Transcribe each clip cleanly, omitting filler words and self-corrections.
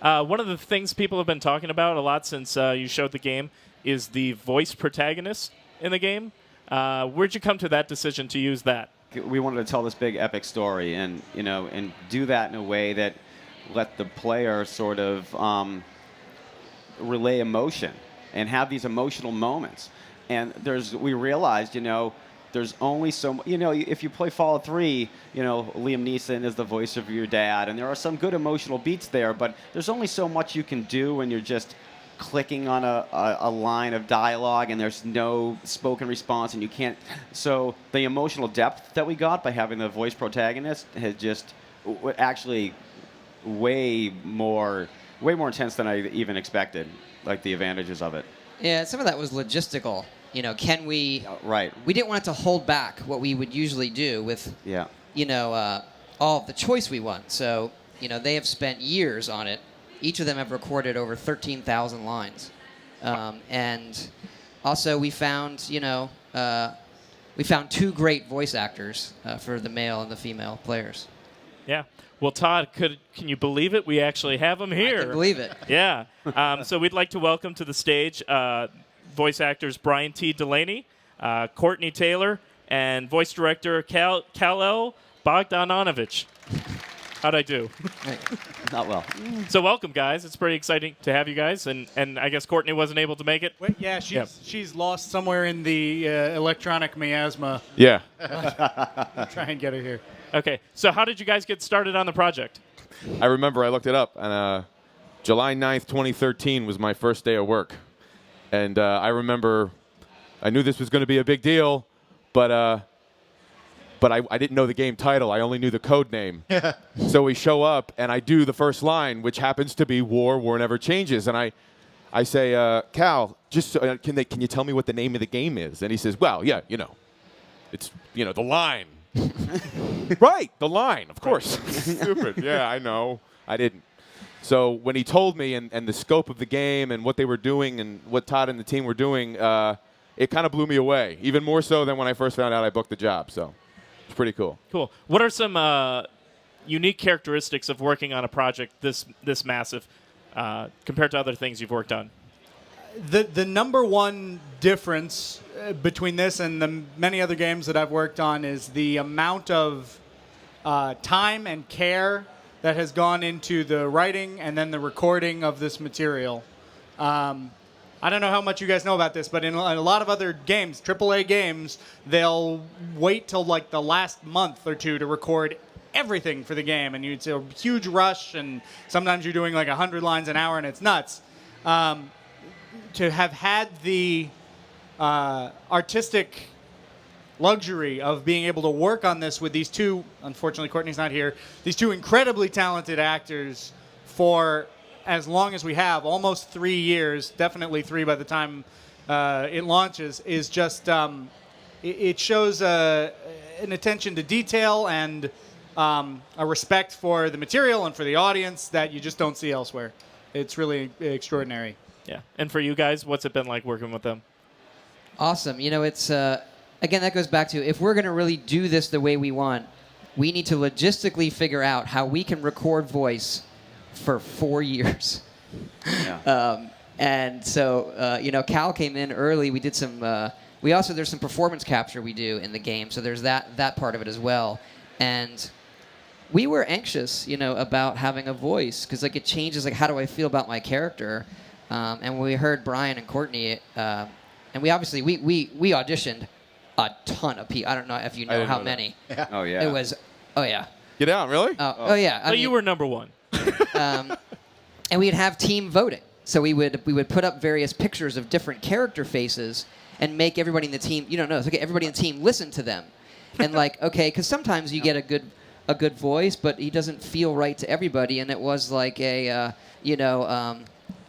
One of the things people have been talking about a lot since you showed the game is the voice protagonist in the game. Where'd you come to that decision to use that? We wanted to tell this big epic story, and and do that in a way that let the player sort of relay emotion and have these emotional moments. And we realized, there's only so if you play Fallout 3, Liam Neeson is the voice of your dad, and there are some good emotional beats there, but there's only so much you can do when you're just clicking on a line of dialogue and there's no spoken response and you can't. So the emotional depth that we got by having the voice protagonist has just actually way more intense than I even expected, like the advantages of it. Yeah, some of that was logistical. Can we? Right. We didn't want it to hold back what we would usually do with, all of the choice we want. So, they have spent years on it. Each of them have recorded over 13,000 lines, and also we found, two great voice actors for the male and the female players. Yeah. Well, Todd, can you believe it? We actually have them here. I can believe it. Yeah. So we'd like to welcome to the stage voice actors Brian T. Delaney, Courtenay Taylor, and voice director Kal-El Bogdanovich. How'd I do? Not well. So welcome, guys. It's pretty exciting to have you guys. And I guess Courtenay wasn't able to make it. Wait, yeah, she's lost somewhere in the electronic miasma. Yeah. Try and get her here. Okay. So how did you guys get started on the project? I remember I looked it up, and July 9th, 2013 was my first day of work. And I remember I knew this was going to be a big deal, but I didn't know the game title. I only knew the code name. So we show up, and I do the first line, which happens to be War Never Changes. And I say, Cal, just can you tell me what the name of the game is? And he says, well, yeah, it's, the line. Right, the line, of course. Stupid. Yeah, I know. I didn't. So when he told me and the scope of the game and what they were doing and what Todd and the team were doing, it kind of blew me away, even more so than when I first found out I booked the job. So it's pretty cool. Cool. What are some unique characteristics of working on a project this massive compared to other things you've worked on? The number one difference between this and the many other games that I've worked on is the amount of time and care that has gone into the writing and then the recording of this material. I don't know how much you guys know about this, but in a lot of other games, AAA games, they'll wait till like the last month or two to record everything for the game, and it's a huge rush, and sometimes you're doing like 100 lines an hour, and it's nuts. To have had the artistic luxury of being able to work on this with these two, unfortunately Courtney's not here, these two incredibly talented actors for as long as we have, almost 3 years, definitely 3 by the time it launches, is just, it shows an attention to detail and a respect for the material and for the audience that you just don't see elsewhere. It's really extraordinary. Yeah. And for you guys, what's it been like working with them? Awesome. It's, again, that goes back to, if we're going to really do this the way we want, we need to logistically figure out how we can record voice for 4 years. Yeah. And so, Cal came in early. We did some, there's some performance capture we do in the game. So there's that part of it as well. And we were anxious, about having a voice because it changes, how do I feel about my character? And when we heard Brian and Courtenay, and we obviously, we auditioned a ton of people. I don't know if you know how many. Yeah. Oh, yeah. It was, oh, yeah. Get out, really? Oh, yeah. So you were number one. And we'd have team voting. So we would put up various pictures of different character faces and make everybody in the team, everybody in the team listen to them. And because sometimes you get a good voice, but he doesn't feel right to everybody. And it was like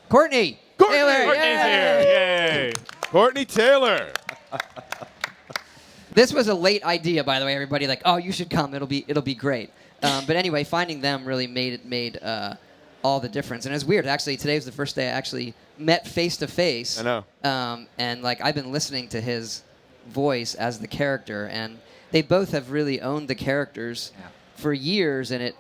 Courtenay! Taylor! Courtney's here. Yay! Courtenay Taylor. This was a late idea, by the way. Everybody you should come. It'll be great. But anyway, finding them really made all the difference. And it's weird. Actually, today was the first day I actually met face to face. I know. And I've been listening to his voice as the character, and they both have really owned the characters for years, and it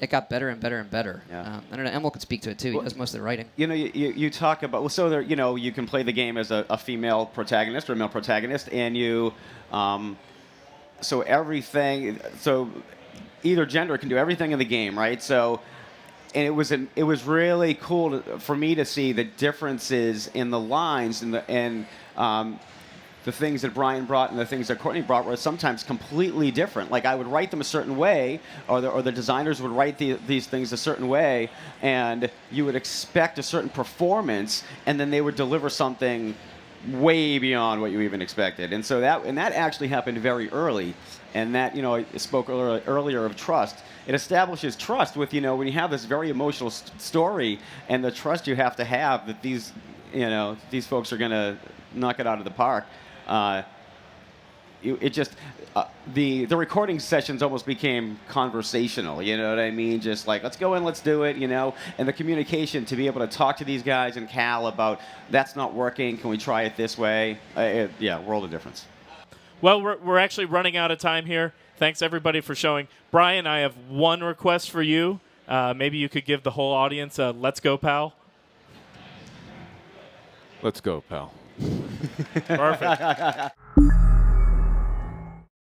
got better and better and better. Yeah. I don't know. Emil could speak to it too. He does most of the writing. You know, you talk about, well, so there, you know, you can play the game as a female protagonist or a male protagonist, and you, so everything, so either gender can do everything in the game, right? So, and it was really cool for me to see the differences in the lines and the things that Brian brought and the things that Courtney brought were sometimes completely different. Like I would write them a certain way, or the designers would write these things a certain way, and you would expect a certain performance, and then they would deliver something way beyond what you even expected. And so that actually happened very early. And that, you know, I spoke earlier of trust. It establishes trust with, you know, when you have this very emotional story, and the trust you have to have that these folks are going to knock it out of the park. The recording sessions almost became conversational, you know what I mean? Just like, let's go in, let's do it, you know? And the communication to be able to talk to these guys and Cal about, that's not working, can we try it this way? World of difference. Well, we're actually running out of time here. Thanks, everybody, for showing. Brian, I have one request for you. Maybe you could give the whole audience a let's go, pal. Let's go, pal. Perfect.